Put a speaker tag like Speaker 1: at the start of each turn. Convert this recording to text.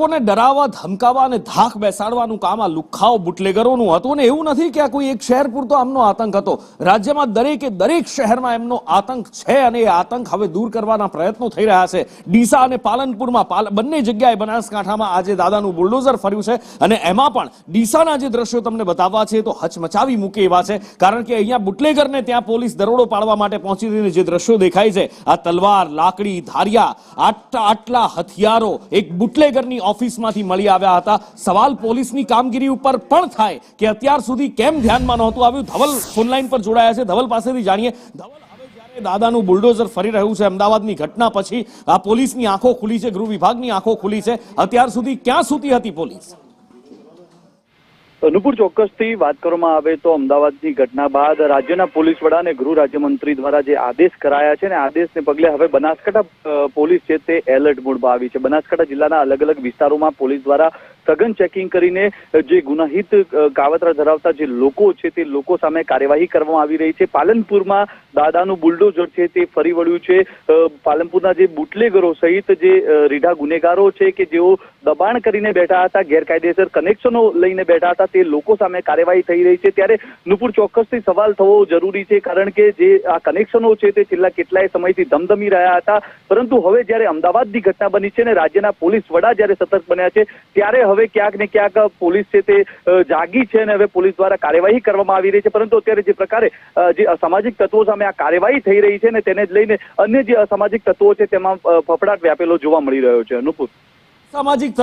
Speaker 1: લોકોને ડરાવવા ધમકાવવા અને ધાક બેસાડવાનું કામ આ લુખ્ખાઓ બુટલેગરોનું હતું અને એવું નથી કે આ કોઈ એક શહેર પૂરતો આમનો આતંક હતો। રાજ્યમાં દરેકે દરેક શહેરમાં એમનો આતંક છે અને એ આતંક હવે દૂર કરવાના પ્રયત્નો થઈ રહ્યા છે। ડીસા અને પાલનપુરમાં બંને જગ્યાએ બનાસકાંઠામાં આજે દાદાનું બુલડોઝર ફર્યું છે અને એમાં પણ ડીસાના જે દ્રશ્યો તમને બતાવવા છે તો હચમચાવી મૂકે એવા છે, કારણ કે અહીંયા બુટલેગરને ત્યાં પોલીસ દરોડો પાડવા માટે પહોંચી રહીને જે દ્રશ્યો દેખાય છે, આ તલવાર, લાકડી, ધારિયા, આટલા હથિયારો એક બુટલેગરની ઓફિસમાંથી મળી આવ્યા હતા। સવાલ પોલીસની કામગીરી ઉપર પણ થાય કે અત્યાર સુધી કેમ ધ્યાનમાં નહોતું આવ્યું। ધવલ ફોનલાઈન પર જોડાયા છે, ધવલ પાસેથી જાણીએ। ધવલ, હવે જ્યારે દાદાનું બુલડોઝર ફરી રહ્યું છે અમદાવાદની ઘટના પછી આ પોલીસની આંખો ખુલી છે, ગૃહ વિભાગની આંખો ખુલી છે, અત્યાર સુધી ક્યાં સૂતી હતી પોલીસ?
Speaker 2: નુપુર, ચોક્કસથી વાત કરવામાં આવે તો અમદાવાદની ઘટના બાદ રાજ્યના પોલીસ વડા અને ગૃહ રાજ્યમંત્રી દ્વારા જે આદેશ કરાયા છે ને આદેશને પગલે હવે બનાસકાંઠા પોલીસ છે તે એલર્ટ મોડમાં આવી છે। બનાસકાંઠા જિલ્લાના અલગ અલગ વિસ્તારોમાં પોલીસ દ્વારા સઘન ચેકિંગ કરીને જે ગુનાહિત કાવતરા ધરાવતા જે લોકો છે તે લોકો સામે કાર્યવાહી કરવામાં આવી રહી છે। પાલનપુરમાં દાદાનું બુલડોઝર છે તે ફરી વળ્યું છે। પાલનપુરના જે બુટલેગરો સહિત જે રીઢા ગુનેગારો છે કે જેઓ દબાણ કરીને બેઠા હતા, ગેરકાયદેસર કનેક્શનો લઈને બેઠા હતા, તે લોકો સામે કાર્યવાહી થઈ રહી છે। ત્યારે નુપુર, ચોક્કસથી સવાલ થવો જરૂરી છે, કારણ કે જે આ કનેક્શનો છે તે છેલ્લા કેટલાય સમયથી ધમધમી રહ્યા હતા, પરંતુ હવે જ્યારે અમદાવાદની ઘટના બની છે ને રાજ્યના પોલીસ વડા જ્યારે સતર્ક બન્યા છે ત્યારે હવે ક્યાંક ને ક્યાંક પોલીસ છે તે જાગી છે અને હવે પોલીસ દ્વારા કાર્યવાહી કરવામાં આવી રહી છે। પરંતુ અત્યારે જે પ્રકારે જે અસામાજિક તત્વો સામે આ કાર્યવાહી થઈ રહી છે ને તેને જ લઈને અન્ય જે અસામાજિક તત્વો છે તેમાં ફફડાટ વ્યાપેલો જોવા મળી રહ્યો છે। નુપુર,
Speaker 1: સામાજિક